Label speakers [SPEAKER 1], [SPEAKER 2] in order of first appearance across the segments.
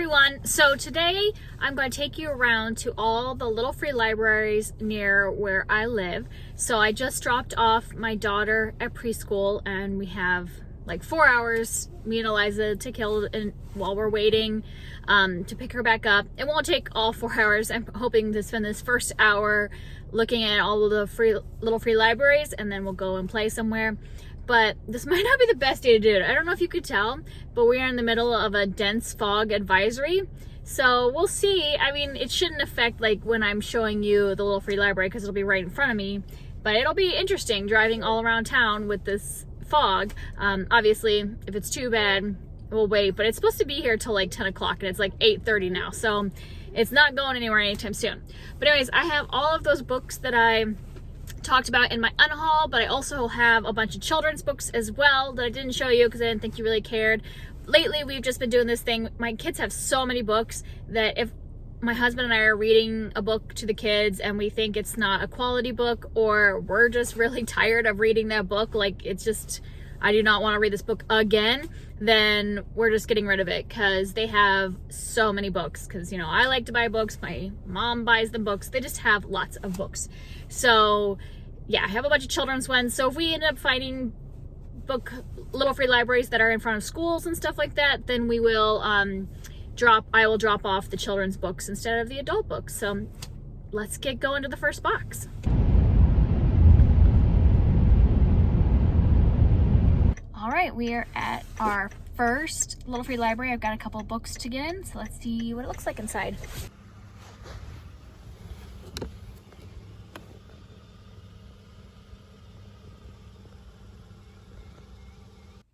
[SPEAKER 1] everyone. So today I'm going to take you around to all the little free libraries near where I live. So I just dropped off my daughter at preschool and we have like 4 hours, me and Eliza, to kill while we're waiting to pick her back up. It won't take all 4 hours. I'm hoping to spend this first hour looking at all of the little free libraries, and then we'll go and play somewhere. But this might not be the best day to do it. I don't know if you could tell, but we are in the middle of a dense fog advisory. So we'll see. I mean, it shouldn't affect like when I'm showing you the little free library because it'll be right in front of me. But it'll be interesting driving all around town with this fog. Obviously, if it's too bad, we'll wait. But it's supposed to be here till like 10 o'clock and it's like 8:30 now. So it's not going anywhere anytime soon. But anyways, I have all of those books that I talked about in my unhaul, but I also have a bunch of children's books as well that I didn't show you because I didn't think you really cared. Lately, we've just been doing this thing. My kids have so many books that if my husband and I are reading a book to the kids and we think it's not a quality book, or we're just really tired of reading that book, like it's just, I do not want to read this book again, then we're just getting rid of it because they have so many books. Because, you know, I like to buy books. My mom buys them books. They just have lots of books. So, yeah, I have a bunch of children's ones. So if we end up finding little free libraries that are in front of schools and stuff like that, then we will I will drop off the children's books instead of the adult books. So let's get going to the first box. All right, we are at our first little free library. I've got a couple books to get in, so let's see what it looks like inside.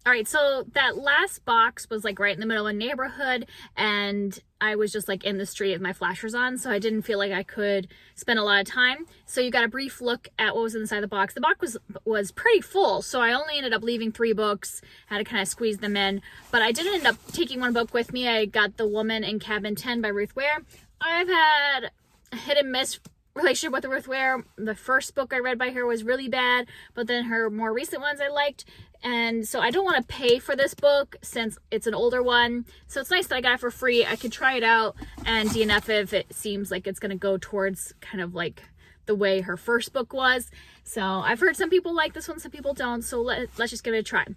[SPEAKER 1] All right, so that last box was like right in the middle of a neighborhood, and I was just like in the street with my flashers on, so I didn't feel like I could spend a lot of time. So you got a brief look at what was inside the box. The box was pretty full, so I only ended up leaving 3 books. Had to kind of squeeze them in, but I did end up taking one book with me. I got The Woman in Cabin 10 by Ruth Ware. I've had a hit and miss relationship with Ruth Ware. The first book I read by her was really bad, but then her more recent ones I liked. And so I don't want to pay for this book since it's an older one. So it's nice that I got it for free. I could try it out and DNF if it seems like it's going to go towards kind of like the way her first book was. So I've heard some people like this one, some people don't. So let's just give it a try. And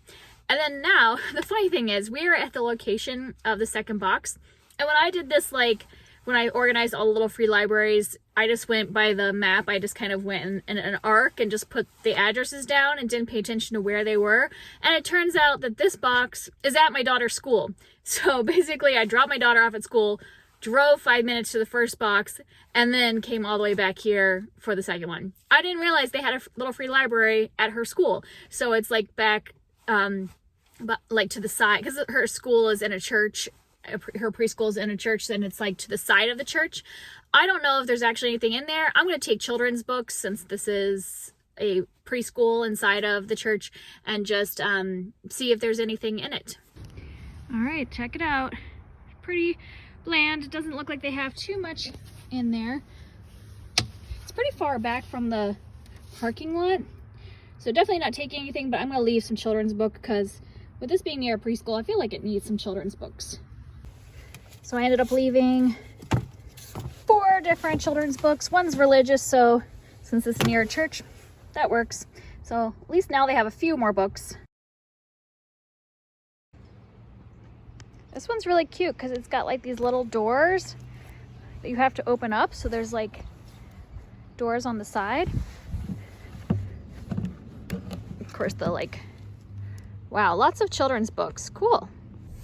[SPEAKER 1] then now, the funny thing is, we are at the location of the second box. And when I did this, like, when I organized all the little free libraries, I just went by the map. I just kind of went in an arc and just put the addresses down and didn't pay attention to where they were. And it turns out that this box is at my daughter's school. So basically, I dropped my daughter off at school, drove 5 minutes to the first box, and then came all the way back here for the second one. I didn't realize they had a little free library at her school. So it's like back, but like to the side, because her school is in a church. Her preschool is in a church, and it's like to the side of the church. I don't know if there's actually anything in there. I'm going to take children's books since this is a preschool inside of the church and just see if there's anything in it. All right, check it out. Pretty bland. It doesn't look like they have too much in there. It's pretty far back from the parking lot, so definitely not taking anything, but I'm going to leave some children's book because with this being near a preschool, I feel like it needs some children's books. So I ended up leaving 4 different children's books. One's religious, so since it's near a church, that works. So at least now they have a few more books. This one's really cute because it's got like these little doors that you have to open up. So there's like doors on the side. Of course, wow, lots of children's books. Cool.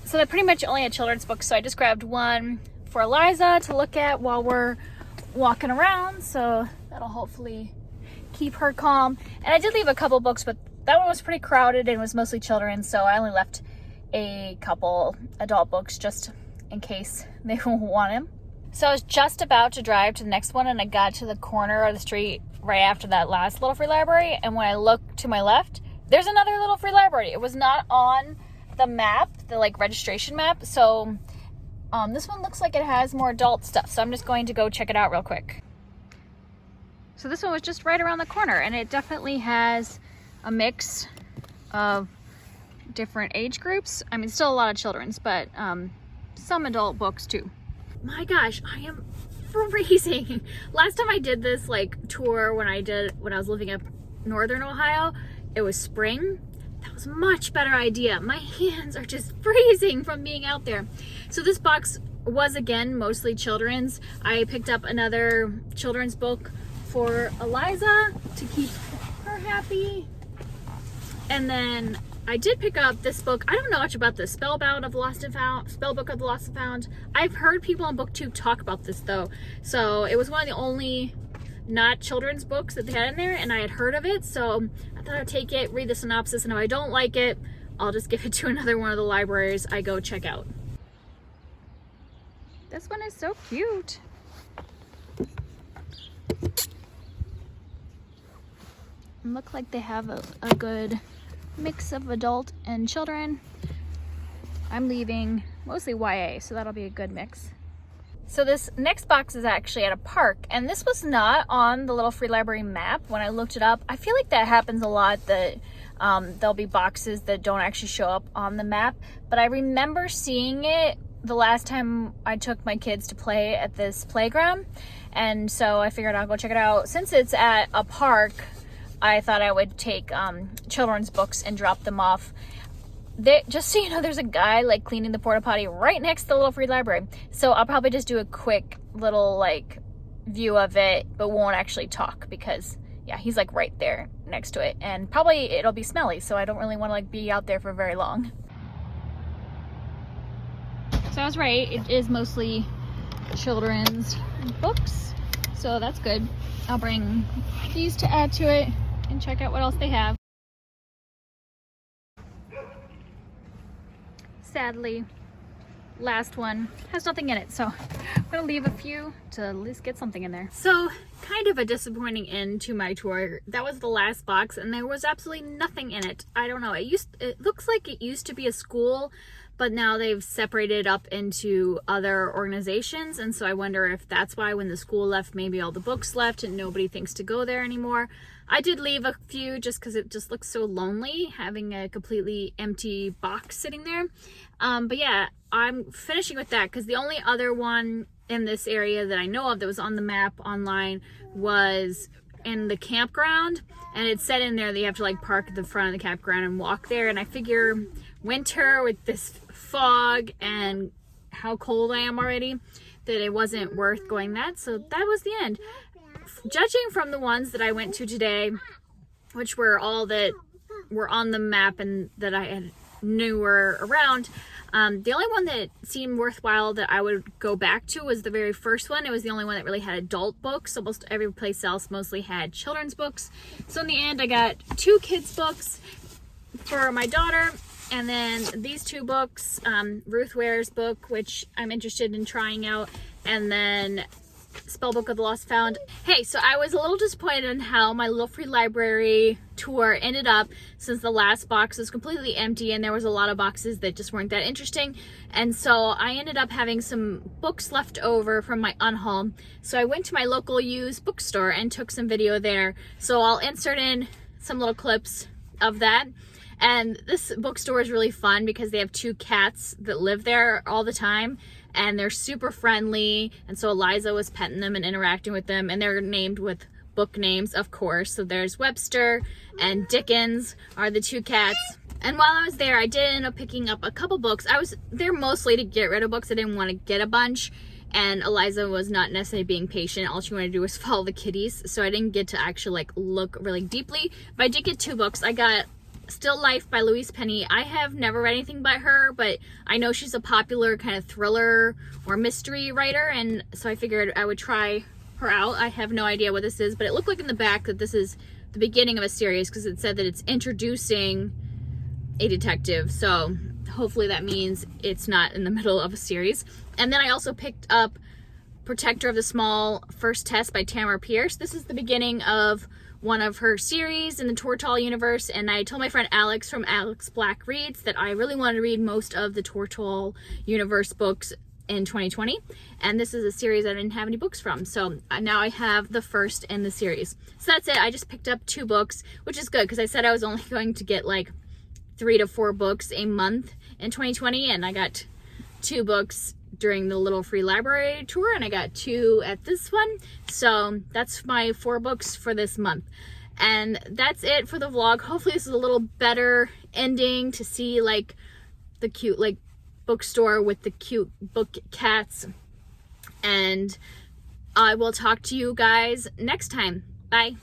[SPEAKER 1] So they're pretty much only had children's books, so I just grabbed one for Eliza to look at while we're walking around, so that'll hopefully keep her calm. And I did leave a couple books, but that one was pretty crowded and was mostly children's, so I only left a couple adult books just in case they want them. So I was just about to drive to the next one, and I got to the corner of the street right after that last little free library, and when I looked to my left, there's another little free library. It was not on the map, the like registration map, so this one looks like it has more adult stuff, so I'm just going to go check it out real quick. So this one was just right around the corner, and it definitely has a mix of different age groups. I mean, still a lot of children's, but some adult books too. My gosh, I am freezing. Last time I did this like tour when I was living up northern Ohio, it was spring. That was a much better idea. My hands are just freezing from being out there. So this box was again mostly children's. I picked up another children's book for Eliza to keep her happy. And then I did pick up this book. I don't know much about the Spellbook of the Lost and Found. I've heard people on BookTube talk about this though. So it was one of the only not children's books that they had in there, and I had heard of it. So I thought I'd take it, read the synopsis, and if I don't like it, I'll just give it to another one of the libraries I go check out. This one is so cute. Look like they have a good mix of adult and children. I'm leaving mostly YA, so that'll be a good mix. So this next box is actually at a park, and this was not on the little free library map when I looked it up. I feel like that happens a lot, that there'll be boxes that don't actually show up on the map, but I remember seeing it the last time I took my kids to play at this playground, and so I figured I'll go check it out. Since it's at a park, I thought I would take children's books and drop them off. Just so you know, there's a guy like cleaning the porta potty right next to the little free library. So I'll probably just do a quick little like view of it, but won't actually talk because yeah, he's like right there next to it, and probably it'll be smelly. So I don't really want to like be out there for very long. So I was right, it is mostly children's books. So that's good. I'll bring these to add to it and check out what else they have. Sadly, last one has nothing in it, so I'm gonna leave a few to at least get something in there. So kind of a disappointing end to my tour. That was the last box and there was absolutely nothing in it. I don't know, it looks like it used to be a school, but now they've separated up into other organizations, and so I wonder if that's why when the school left, maybe all the books left and nobody thinks to go there anymore. I did leave a few just because it just looks so lonely having a completely empty box sitting there. But yeah, I'm finishing with that because the only other one in this area that I know of that was on the map online was in the campground, and it said in there that you have to like park at the front of the campground and walk there, and I figure winter with this fog and how cold I am already that it wasn't worth going that. So that was the end. Judging from the ones that I went to today, which were all that were on the map and that I knew were around, the only one that seemed worthwhile that I would go back to was the very first one. It was the only one that really had adult books. Almost every place else mostly had children's books. So in the end, I got 2 kids books for my daughter, and then these 2 books, Ruth Ware's book, which I'm interested in trying out, and then Spellbook of the Lost and Found. Hey, so I was a little disappointed in how my little free library tour ended up, since the last box was completely empty and there was a lot of boxes that just weren't that interesting. And so I ended up having some books left over from my unhaul. So I went to my local used bookstore and took some video there. So I'll insert in some little clips of that. And this bookstore is really fun because they have 2 cats that live there all the time, and they're super friendly. And so Eliza was petting them and interacting with them, and they're named with book names, of course. So there's Webster and Dickens are the 2 cats. And while I was there, I did end up picking up a couple books. I was there mostly to get rid of books. I didn't want to get a bunch, and Eliza was not necessarily being patient. All she wanted to do was follow the kitties, so I didn't get to actually like look really deeply. But I did get 2 books. I got Still Life by Louise Penny. I have never read anything by her, but I know she's a popular kind of thriller or mystery writer, and so I figured I would try her out. I have no idea what this is, but it looked like in the back that this is the beginning of a series because it said that it's introducing a detective, so hopefully that means it's not in the middle of a series. And then I also picked up Protector of the Small First Test by Tamara Pierce. This is the beginning of one of her series in the Tortall universe, and I told my friend Alex from Alex Black Reads that I really wanted to read most of the Tortall universe books in 2020, and this is a series I didn't have any books from, so now I have the first in the series. So that's it. I just picked up 2 books, which is good because I said I was only going to get like 3 to 4 books a month in 2020, and I got 2 books during the little free library tour, and I got 2 at this one. So that's my 4 books for this month. And that's it for the vlog. Hopefully this is a little better ending to see like the cute like bookstore with the cute book cats. And I will talk to you guys next time. Bye.